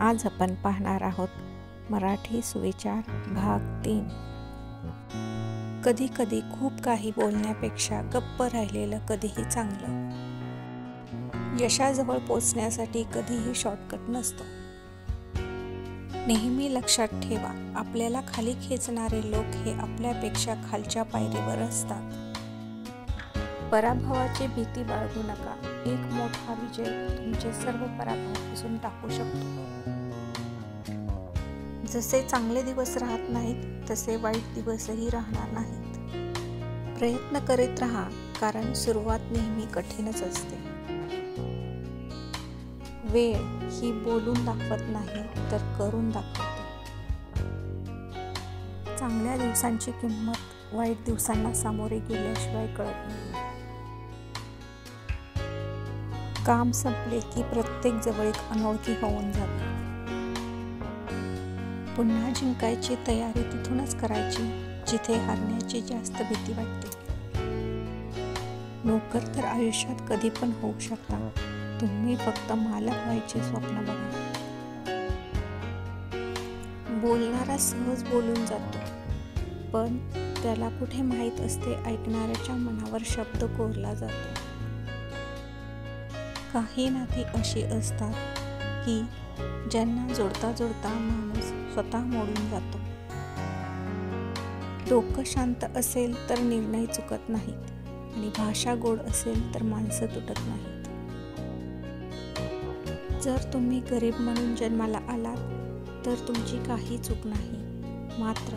आज आपण पाहणार आहोत मराठी सुविचार भाग 3। कधी कधी खूप काही बोलण्यापेक्षा गप्प राहिलेलं कधीही चांगलं। यशाजवळ पोचण्यासाठी कधीही शॉर्टकट नसतो। नेहमी लक्षात ठेवा, आपल्याला खाली खेचणारे लोक हे आपल्यापेक्षा खालच्या पायरीवर असतात। पराभवाची भीती बाळगू नका। एक मोठा विजय तुमचे सर्व पराभव पुसून टाकू शकतो। जसे चांगले दिवस राहत नाहीत तसे वाईट दिवसही राहणार नाहीत। प्रयत्न करीत राहा, कारण सुरुवात नेहमी कठीणच असते। वेळ ही बोलून दाखवत नाही तर करून दाखवते। चांगल्या दिवसांची किंमत वाईट दिवसांना सामोरे गेल्याशिवाय कळत नाही। काम संपले की प्रत्येक जवळ एक अनोळखी होऊन जाते। पुन्हा जिंकायची तयारी तिथूनच करायची जिथे हारण्याची जास्त भीती वाटते। नोकर तर आयुष्यात कधी पण होऊ शकता, तुम्ही फक्त मालक व्हायचे स्वप्न बघा। बोलणारा सहज बोलून जातो, पण त्याला कुठे माहीत असते ऐकणाऱ्याच्या मनावर शब्द कोरला जातो। काही नाती अशी असतात की ज्यांना जोडता जोडता माणूस स्वतः मोडून जातो। डोकं शांत असेल तर निर्णय चुकत नाहीत, आणि भाषा गोड असेल तर माणसं तुटत नाहीत। जर तुम्ही गरीब म्हणून जन्माला आलात तर तुमची काही चूक नाही, मात्र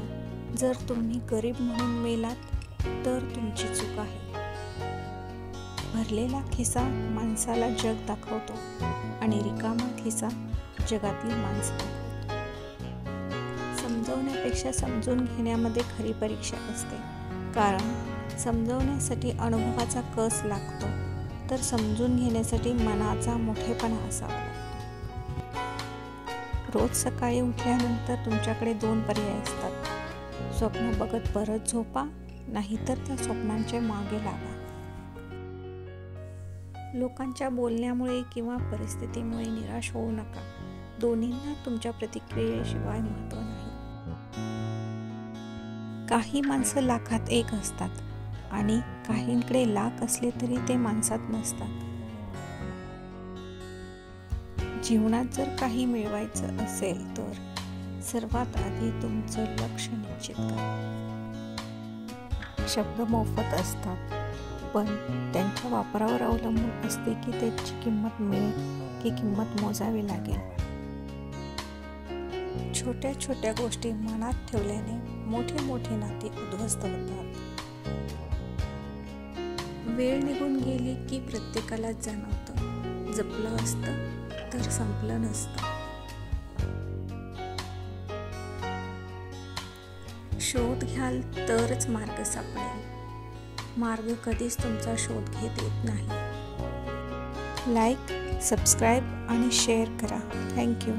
जर तुम्ही गरीब म्हणून मेलात तर तुमची चूक आहे। भरलेला खिसा माणसाला जग दाखवतो, आणि रिकामा खिसा जगातली माणसं दाखवतो। समजवण्यापेक्षा समजून घेण्यामध्ये खरी परीक्षा असते, कारण समजवण्यासाठी अनुभवाचा कस लागतो, तर समजून घेण्यासाठी मनाचा मोठेपणा असावा लागतो। रोज सकाळी उठल्यानंतर तुमच्याकडे 2 पर्याय असतात। स्वप्न बघत परत झोपा, नाहीतर त्या स्वप्नांच्या मागे लागा। लोकांच्या बोलण्यामुळे किंवा परिस्थितीमुळे निराश होऊ नका। दोन्हींना तुमच्या प्रतिक्रियेशिवाय महत्त्व नाही। काही माणसं लाखात एक असतात, आणि काहींकडे लाख असले तरी ते माणसात नसतात। जीवनात जर काही मिळवायचं असेल तर सर्वात आधी तुमचं लक्ष निश्चित करा। शब्द मोफत असतात, पण त्यांच्या वापरावर अवलंबून असते की त्याची किंमत मिळेल की किंमत मोजावी लागेल। छोट्या छोट्या गोष्टी मनात ठेवल्याने मोठी मोठी नाती उद्ध्वस्त होतात। वेळ निघून गेली की प्रत्येकालाच जाणवतं, जपलं असतं तर संपलं नसतं। शोध घ्याल तरच मार्ग सापडेल, मार्ग कधीच तुमचा शोध घेत येत नाही। लाईक, सबस्क्राईब आणि शेअर करा। थँक्यू।